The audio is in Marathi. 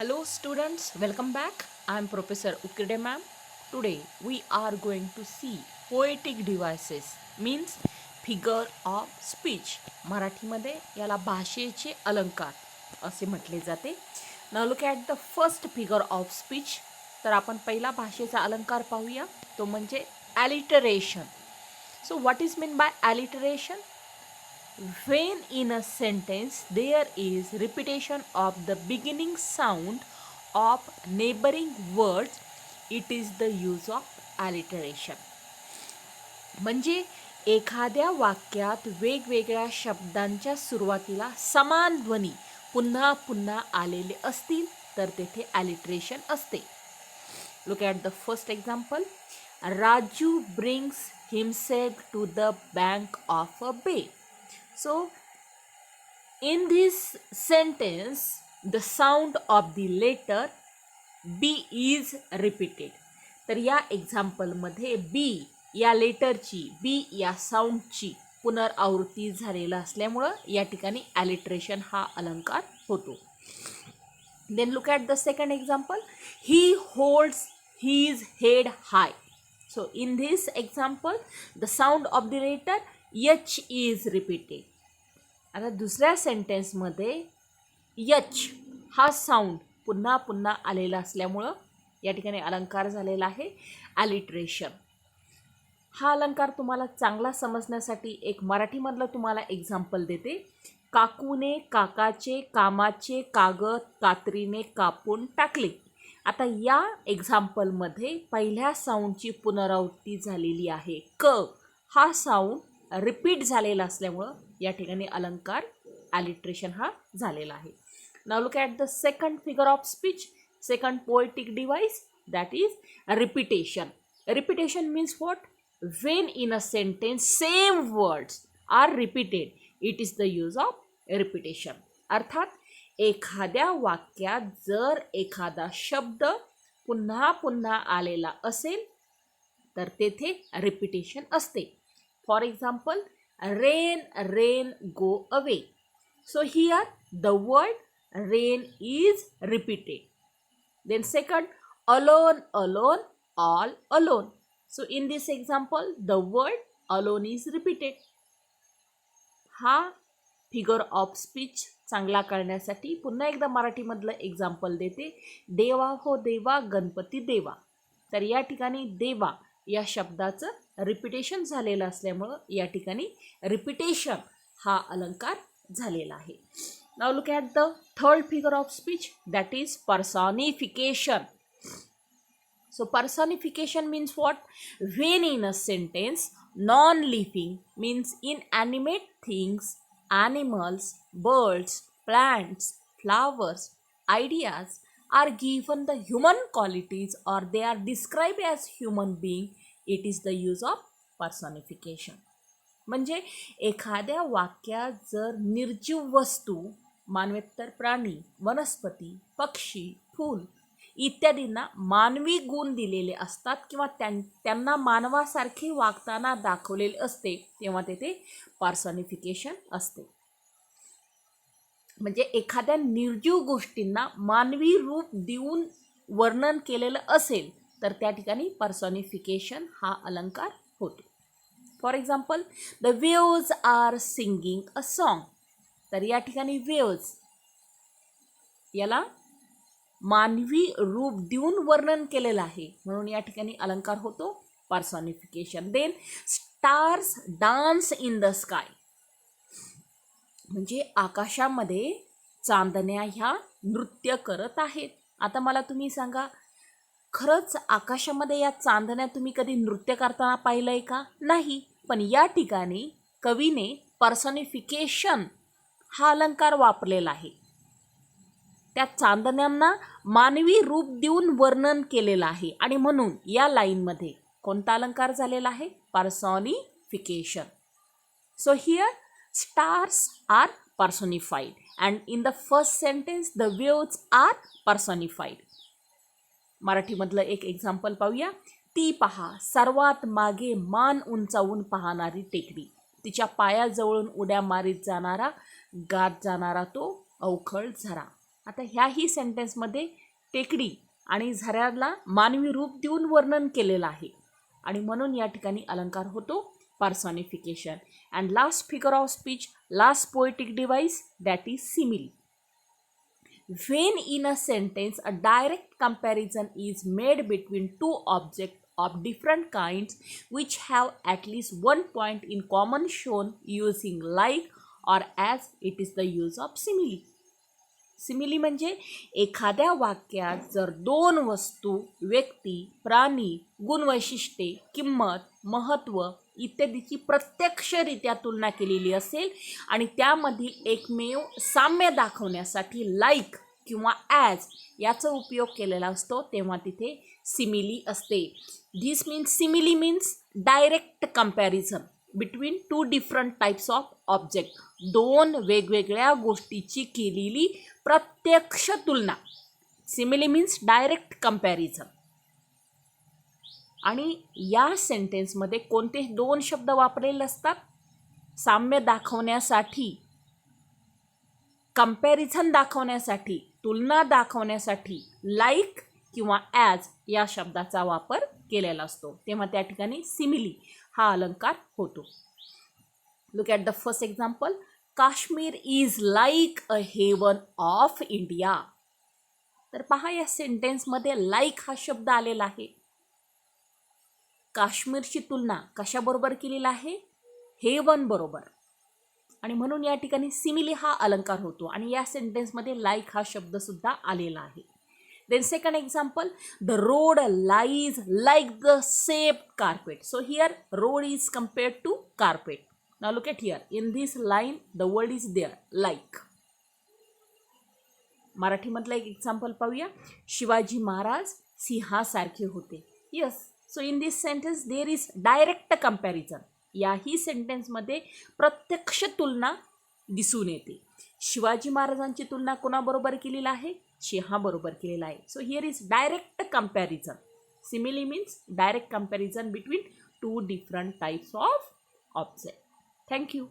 Hello students, welcome back. I am Professor Ukirde ma'am. Today we are going to see poetic devices means figure of speech. मराठीमध्ये याला भाषेचे अलंकार असे म्हटले जाते. Now look at the first figure of speech. तर आपण पहिला भाषेचा अलंकार पाहूया, तो म्हणजे alliteration. So what is meant by alliteration? When in a sentence there is repetition of the beginning sound of neighboring words, it is the use of alliteration. म्हणजे एखाद्या वाक्यात वेगवेगळ्या शब्दांच्या सुरुवातीला समान ध्वनी पुन्हा पुन्हा आलेले असतील तर तेथे alliteration असते. Look at the first example. Raju brings himself to the bank of a bay. So, in this sentence, the sound of the letter B is repeated. तर या एक्झाम्पलमध्ये बी या लेटरची, बी या साऊंडची पुनरावृत्ती झालेला असल्यामुळं या ठिकाणी alliteration हा अलंकार होतो. Then look at the second example. He holds his head high. So, in this example, the sound of the letter H is repeated. आता दुसऱ्या सेंटेन्समध्ये यच हा साऊंड पुन्हा पुन्हा आलेला असल्यामुळं या ठिकाणी अलंकार झालेला आहे alliteration. हा अलंकार तुम्हाला चांगला समजण्यासाठी एक मराठीमधलं तुम्हाला एक्झाम्पल देते. काकूने काकाचे कामाचे कागद कात्रीने कापून टाकले. आता या एक्झाम्पलमध्ये पहिल्या साऊंडची पुनरावृत्ती झालेली आहे. क हा साऊंड रिपीट झालेला असल्यामुळं या ठिकाणी अलंकार alliteration हा झालेला आहे. Now look at the second figure of speech, second poetic device, that is repetition. Repetition means what? When in a sentence same words are repeated, it is the use of repetition. अर्थात एखाद्या वाक्यात जर एखादा शब्द पुन्हा पुन्हा आलेला असेल तर तेथे रिपिटेशन असते. For example, rain, rain, go away. So here the word rain is repeated. Then second, alone, alone, all alone. So in this example, the word alone is repeated. हा फिगर ऑफ स्पीच चांगला करण्यासाठी पुन्हा एकदा मराठीमधलं एक्झाम्पल देते. देवा हो देवा गणपती देवा. तर या ठिकाणी देवा या शब्दाचं रिपिटेशन झालेलं असल्यामुळं या ठिकाणी रिपिटेशन हा अलंकार झालेला आहे. Now look at the third figure of speech, that is पर्सॉनिफिकेशन. So personification means what? When in a sentence non-living means inanimate things, animals, birds, plants, flowers, ideas are given the human qualities or they are described as human being, it is the use of personification. म्हणजे एखाद्या वाक्यात जर निर्जीव वस्तू, मानवेतर प्राणी, वनस्पती, पक्षी, फूल इत्यादींना मानवी गुण दिलेले असतात किंवा त्यांना मानवासारखे वागताना दाखवलेले असते तेव्हा तेथे पर्सॉनिफिकेशन असते. म्हणजे एखाद्या निर्जीव गोष्टींना मानवी रूप देऊन वर्णन केलेलं असेल तर त्या ठिकाणी पर्सॉनिफिकेशन हा अलंकार होतो. For example, the waves are singing a song. तर या ठिकाणी वेव्ज याला मानवी रूप देऊन वर्णन केलेलं आहे म्हणून या ठिकाणी अलंकार होतो personification. Then stars dance in the sky. म्हणजे आकाशामध्ये चांदण्या ह्या नृत्य करत आहेत. आता मला तुम्ही सांगा, खरंच आकाशामध्ये या चांदण्या तुम्ही कधी नृत्य करताना पाहिलंय का? नाही. पण या ठिकाणी कवीने पर्सॉनिफिकेशन हा अलंकार वापरलेला आहे. त्या चांदण्यांना मानवी रूप देऊन वर्णन केलेलं आहे आणि म्हणून या लाईनमध्ये कोणता अलंकार झालेला आहे? Personification. So here stars are personified and in the first sentence the waves are personified. मराठीमधलं एक एक्झाम्पल पाहूया. ती पहा सर्वात मागे मान उंचावून पाहणारी टेकडी, तिच्या पायाजवळून उड्या मारीत जाणारा, गात जाणारा तो अवखळ झरा. आता ह्याही सेंटेन्समध्ये टेकडी आणि झऱ्याला मानवी रूप देऊन वर्णन केलेलं आहे आणि म्हणून या ठिकाणी अलंकार होतो पर्सॉनिफिकेशन. And last figure of speech, last poetic device, that is simile. When in a sentence a direct comparison is made between two objects of different kinds which have at least one point in common shown using like or as, it is the use of simile. Simile म्हणजे एखाद्या वाक्यात जर दोन वस्तू, व्यक्ती, प्राणी, गुणवैशिष्ट्ये, किंमत, महत्त्व इत्यादीची प्रत्यक्षरित्या तुलना केलेली असेल आणि त्यामधील एकमेव साम्य दाखवण्यासाठी लाईक किंवा ॲज याचा उपयोग केलेला असतो तेव्हा तिथे सिमिली असते. This means simile means direct comparison between two different types of object. दोन वेगवेगळ्या गोष्टीची केलेली प्रत्यक्ष तुलना. Simile means direct comparison. आणि या सेंटेन्समध्ये कोणते दोन शब्द वापरलेले असतात? साम्य दाखवण्यासाठी, कंपॅरिझन दाखवण्यासाठी, तुलना दाखवण्यासाठी लाईक किंवा ॲज या शब्दाचा वापर केलेला असतो तेव्हा त्या ठिकाणी सिमिली हा अलंकार होतो. Look at the first example. Kashmir is like a heaven of India. तर पहा या सेंटेन्समध्ये लाईक हा शब्द आलेला आहे. काश्मीरची तुलना कशाबरोबर केलेला आहे? हेवन बरोबर. आणि म्हणून या ठिकाणी सिमिली हा अलंकार होतो आणि या सेंटेन्समध्ये लाईक हा शब्द सुद्धा आलेला आहे. Then second example, the road lies like the safe carpet. So here road is compared to carpet. Now look at here. In this line the word is there, like. मराठीमधलं एक एक्झाम्पल पाहूया. शिवाजी महाराज सिंहासारखे होते. Yes. So in this sentence there is direct comparison. याही सेंटेन्समध्ये प्रत्यक्ष तुलना दिसून येते. शिवाजी महाराजांची तुलना कोणाबरोबर केलेली आहे? सिंहाबरोबर केलेला आहे. So here is direct comparison. Simile means direct comparison between two different types of object. Thank you.